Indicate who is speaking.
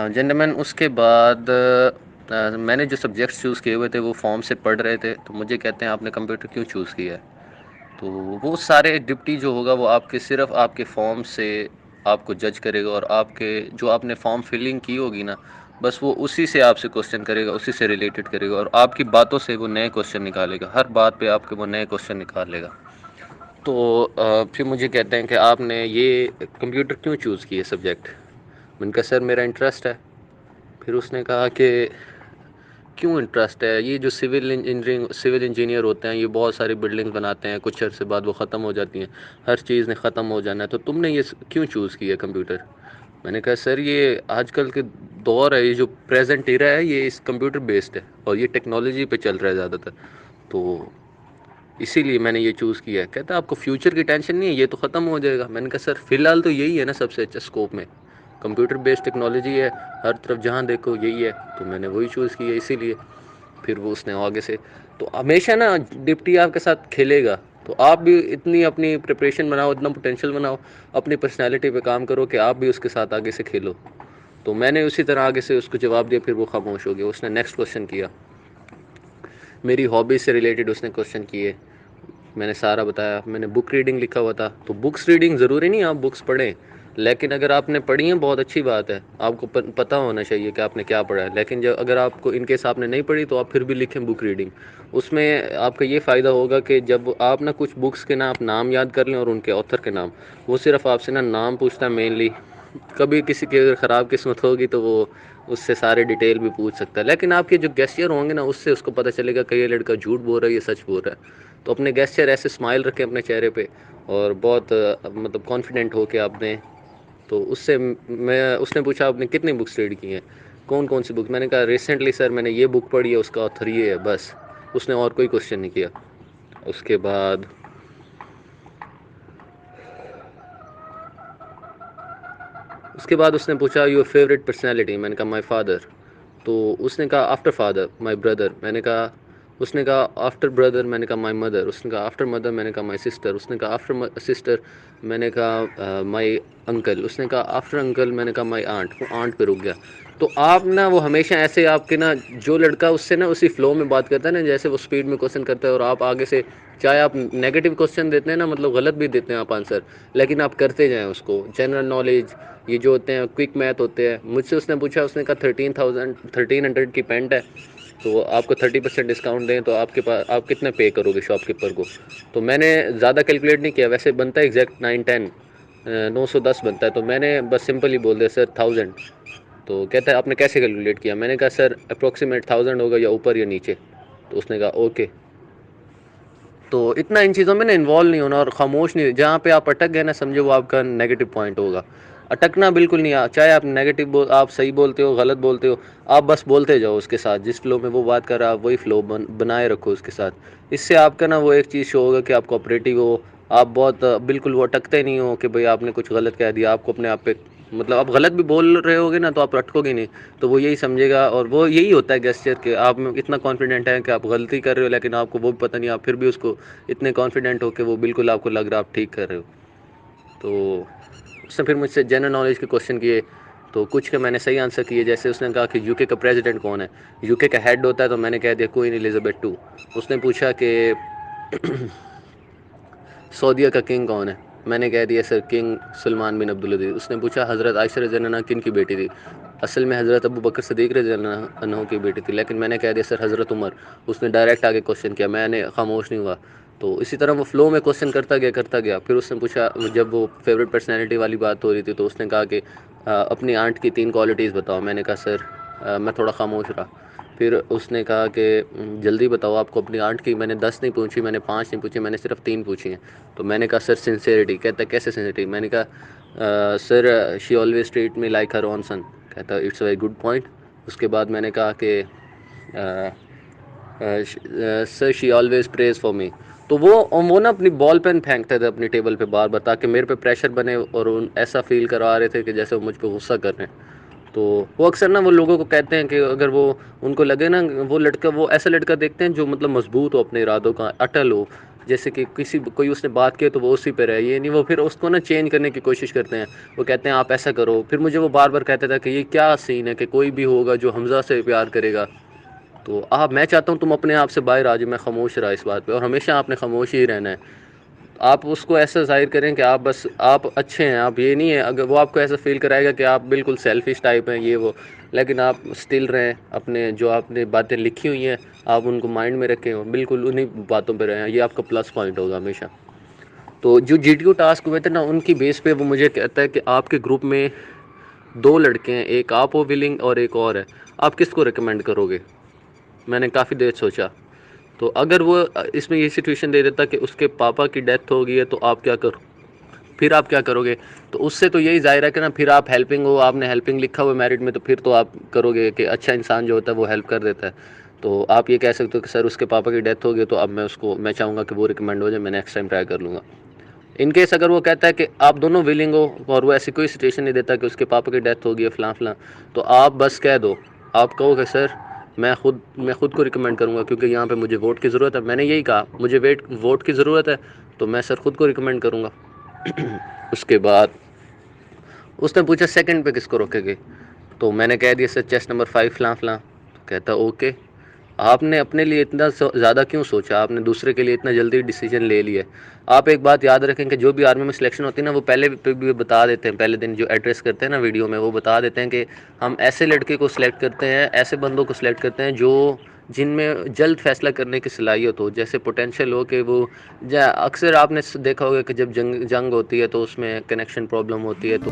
Speaker 1: Gentleman उसके बाद मैंने जो सब्जेक्ट्स चूज़ किए हुए थे वो फॉर्म से पढ़ रहे थे, तो मुझे कहते हैं आपने कंप्यूटर क्यों चूज़ किया है? तो वो सारे डिप्टी जो होगा वो आपके सिर्फ़ आपके फॉर्म से आपको जज करेगा और आपके जो आपने फॉर्म फिलिंग की होगी ना, बस वो उसी से आपसे क्वेश्चन करेगा, उसी से रिलेटेड करेगा और आपकी बातों से वो नए क्वेश्चन निकालेगा। हर बात पे आपके वो नए क्वेश्चन निकालेगा। तो फिर मुझे कहते हैं कि आपने ये कंप्यूटर क्यों चूज़ किया सब्जेक्ट? मैंने कहा सर मेरा इंटरेस्ट है। फिर उसने कहा कि क्यों इंटरेस्ट है? ये जो सिविल इंजीनियर होते हैं ये बहुत सारी बिल्डिंग्स बनाते हैं, कुछ अर्से बाद वो ख़त्म हो जाती हैं, हर चीज़ ने ख़त्म हो जाना है, तो तुमने ये क्यों चूज़ किया कंप्यूटर? मैंने कहा सर ये आजकल के दौर है, ये जो प्रेजेंट इरा है ये इस कंप्यूटर बेस्ड है और ये टेक्नोलॉजी पे चल रहा है ज़्यादातर, तो इसीलिए मैंने ये चूज़ किया है। कहता है आपको फ्यूचर की टेंशन नहीं है, ये तो ख़त्म हो जाएगा। मैंने कहा सर फ़िलहाल तो यही है ना सबसे अच्छा स्कोप में, कंप्यूटर बेस्ड टेक्नोलॉजी है, हर तरफ जहाँ देखो यही है, तो मैंने वही चूज़ किया इसीलिए। फिर वो उसने आगे से, तो हमेशा ना डिप्टी आपके साथ खेलेगा, तो आप भी इतनी अपनी प्रिपरेशन बनाओ, इतना पोटेंशियल बनाओ, अपनी पर्सनैलिटी पे काम करो कि आप भी उसके साथ आगे से खेलो। तो मैंने उसी तरह आगे से उसको जवाब दिया, फिर वो खामोश हो गया। उसने नेक्स्ट क्वेश्चन किया, मेरी हॉबीज़ से रिलेटेड उसने क्वेश्चन किए, मैंने सारा बताया। मैंने बुक रीडिंग लिखा हुआ था, तो बुक्स रीडिंग ज़रूरी नहीं आप बुक्स पढ़ें, लेकिन अगर आपने पढ़ी है बहुत अच्छी बात है, आपको पता होना चाहिए कि आपने क्या पढ़ा है। लेकिन जब अगर आपको इनकेस आपने नहीं पढ़ी तो आप फिर भी लिखें बुक रीडिंग। उसमें आपका ये फ़ायदा होगा कि जब आप ना कुछ बुक्स के ना आप नाम याद कर लें और उनके ऑथर के नाम, वो सिर्फ आपसे ना नाम पूछता है मेनली। कभी किसी की अगर ख़राब किस्मत होगी तो वो उससे सारे डिटेल भी पूछ सकता है, लेकिन आपके जो गेस्चर होंगे ना उससे उसको पता चलेगा कि ये लड़का झूठ बोल रहा है, ये सच बोल रहा है। तो अपने गेस्चर ऐसे स्माइल रखें अपने चेहरे पे और बहुत मतलब कॉन्फिडेंट हो के आप दें। तो उससे मैं उसने पूछा आपने कितनी बुक्स रीड की हैं, कौन कौन सी बुक? मैंने कहा रिसेंटली सर मैंने ये बुक पढ़ी है, उसका ऑथर ये है, बस। उसने और कोई क्वेश्चन नहीं किया। उसके बाद उसने पूछा योर फेवरेट पर्सनैलिटी? मैंने कहा माई फादर। तो उसने कहा आफ्टर फादर माय ब्रदर। मैंने कहा, उसने कहा आफ्टर ब्रदर। मैंने कहा माय मदर। उसने कहा आफ्टर मदर। मैंने कहा माय सिस्टर। उसने कहा आफ्टर सिस्टर। मैंने कहा माय अंकल। उसने कहा आफ्टर अंकल। मैंने कहा माय आंट। वो आंट पे रुक गया। तो आप ना वो हमेशा ऐसे आपके ना जो लड़का उससे ना उसी फ्लो में बात करता है ना, जैसे वो स्पीड में क्वेश्चन करता है और आप आगे से चाहे आप नेगेटिव क्वेश्चन देते हैं ना, मतलब गलत भी देते हैं आप आंसर, लेकिन आप करते जाएं उसको। जनरल नॉलेज ये जो होते हैं, क्विक मैथ होते हैं। मुझसे उसने पूछा, उसने कहा 1300 की पेंट है, तो आपको 30% डिस्काउंट दें तो आपके पास आप कितने पे करोगे शॉपकीपर को? तो मैंने ज़्यादा कैलकुलेट नहीं किया, वैसे बनता है एग्जैक्ट 910 910 बनता है, तो मैंने बस सिंपल ही बोल दिया सर 1000। तो कहता है आपने कैसे कैलकुलेट किया? मैंने कहा सर अप्रोक्सीमेट 1000 होगा या ऊपर या नीचे। तो उसने कहा ओके। तो इतना इन चीज़ों में ना इन्वॉल्व नहीं होना और खामोश नहीं, जहाँ पे आप अटक गए ना समझो वो आपका नेगेटिव पॉइंट होगा। अटकना बिल्कुल नहीं, चाहे आप नेगेटिव बोल, आप सही बोलते हो गलत बोलते हो, आप बस बोलते जाओ उसके साथ, जिस फ्लो में वो बात कर रहा है आप वही फ्लो बनाए रखो उसके साथ। इससे आपका ना वो एक चीज़ शो होगा कि आप कोऑपरेटिव हो, आप बहुत बिल्कुल वो अटकते नहीं हो कि भाई आपने कुछ गलत कह दिया, आपको अपने आप पे मतलब आप गलत भी बोल रहे होगे ना तो आप अटकोगे नहीं, तो वो यही समझेगा। और वो यही होता है गेस्चर के, आप में इतना कॉन्फिडेंट है कि आप गलती कर रहे हो लेकिन आपको वो भी पता नहीं, आप फिर भी उसको इतने कॉन्फिडेंट हो कि वो बिल्कुल आपको लग रहा है आप ठीक कर रहे हो। तो उसने फिर मुझसे जनरल नॉलेज के क्वेश्चन किए, तो कुछ के मैंने सही आंसर किए। जैसे उसने कहा कि यूके का प्रेसिडेंट कौन है, यूके का हेड होता है, तो मैंने कह दिया क्वीन एलिजाबेथ टू। उसने पूछा कि सऊदीया का किंग कौन है, मैंने कह दिया सर किंग सलमान बिन अब्दुल अजीज़। उसने पूछा हज़रत आयशा रज़ी अल्लाह अन्हा किन की बेटी थी? असल में हज़रत अबू बकर सिद्दीक़ रज़ी अल्लाह अन्हु की बेटी थी, लेकिन मैंने कह दिया सर हज़रत उमर। उसने डायरेक्ट आगे क्वेश्चन किया, मैंने खामोश नहीं हुआ। तो इसी तरह वो फ्लो में क्वेश्चन करता गया। फिर उसने पूछा, जब वो फेवरेट पर्सनैलिटी वाली बात हो रही थी तो उसने कहा कि अपनी आंट की 3 क्वालिटीज़ बताओ। मैंने कहा सर मैं थोड़ा खामोश रहा। फिर उसने कहा कि जल्दी बताओ आपको अपनी आंट की, मैंने 10 नहीं पूछी, मैंने 5 नहीं पूछी, मैंने सिर्फ 3 पूछी हैं। तो मैंने कहा सर सिंसेरिटी। कहता है कैसे सिंसेरिटी? मैंने कहा sir she always treat me like her own son. कहता it's a very good point. उसके बाद मैंने कहा कि sir she always praise for me. तो वो ना अपनी बॉल पेन फेंकते थे अपनी टेबल पे बार बार, ताकि मेरे पे प्रेशर बने और उन ऐसा फील करवा रहे थे कि जैसे वो मुझ पे गुस्सा कर रहे हैं। तो वो अक्सर ना वो लोगों को कहते हैं कि अगर वो उनको लगे ना, वो लड़का, वो ऐसा लड़का देखते हैं जो मतलब मजबूत हो, अपने इरादों का अटल हो, जैसे कि किसी कोई उसने बात की तो वो उसी पे रहे, ये नहीं वो फिर उसको ना चेंज करने की कोशिश करते हैं। वो कहते हैं आप ऐसा करो, फिर मुझे वो बार बार कहता था कि ये क्या सीन है कि कोई भी होगा जो हमज़ा से प्यार करेगा। तो आप मैं चाहता हूँ तुम अपने आप से बाहर आ जाओ। मैं खामोश रहा इस बात पे, और हमेशा आपने खामोश ही रहना है। आप उसको ऐसा ज़ाहिर करें कि आप बस आप अच्छे हैं, आप ये नहीं है, अगर वो आपको ऐसा फील कराएगा कि आप बिल्कुल सेल्फिश टाइप हैं ये वो, लेकिन आप स्टिल रहें अपने जो आपने बातें लिखी हुई हैं आप उनको माइंड में रखें और बिल्कुल उन्हीं बातों पे रहें, ये आपका प्लस पॉइंट होगा हमेशा। तो जो जीटीओ टास्क हुए थे ना उनकी बेस पे वो मुझे कहता है कि आपके ग्रुप में 2 लड़के हैं, एक आप हो विलिंग और एक और है, आप किसको रिकमेंड करोगे? मैंने काफ़ी देर सोचा। तो अगर वो इसमें ये सिचुएशन दे देता कि उसके पापा की डेथ हो गई है तो आप क्या करो, फिर आप क्या करोगे? तो उससे तो यही ज़ाहिर है कि ना फिर आप हेल्पिंग हो, आपने हेल्पिंग लिखा हुआ है मेरिट में, तो फिर तो आप करोगे कि अच्छा इंसान जो होता है वो हेल्प कर देता है। तो आप ये कह सकते हो कि सर उसके पापा की डेथ हो गई तो अब मैं चाहूँगा कि वो रिकमेंड हो जाए, मैं नेक्स्ट टाइम ट्राई कर लूँगा। इन केस अगर वो कहता है कि आप दोनों विलिंग हो और वो ऐसी कोई सिचुएशन नहीं देता कि उसके पापा की डेथ हो गई है फ़लाँ फ़लाँ, तो आप बस कह दो, आप कहो कि सर मैं खुद को रिकमेंड करूँगा क्योंकि यहाँ पे मुझे वोट की ज़रूरत है। मैंने यही कहा मुझे वोट की ज़रूरत है, तो मैं सर खुद को रिकमेंड करूँगा। उसके बाद उसने पूछा सेकंड पे किसको रोकेंगे, तो मैंने कह दिया सर चेस्ट नंबर 5 फ़लाँ फ़लाँ। तो कहता ओके, आपने अपने लिए इतना ज़्यादा क्यों सोचा, आपने दूसरे के लिए इतना जल्दी डिसीजन ले लिया। आप एक बात याद रखें कि जो भी आर्मी में सिलेक्शन होती है ना वो पहले भी बता देते हैं, पहले दिन जो एड्रेस करते हैं ना वीडियो में वो बता देते हैं कि हम ऐसे लड़के को सिलेक्ट करते हैं, ऐसे बंदों को सिलेक्ट करते हैं जो जिनमें जल्द फैसला करने की सलाहियत हो, जैसे पोटेंशियल हो कि वो अक्सर आपने देखा होगा कि जब जंग जंग होती है तो उसमें कनेक्शन प्रॉब्लम होती है तो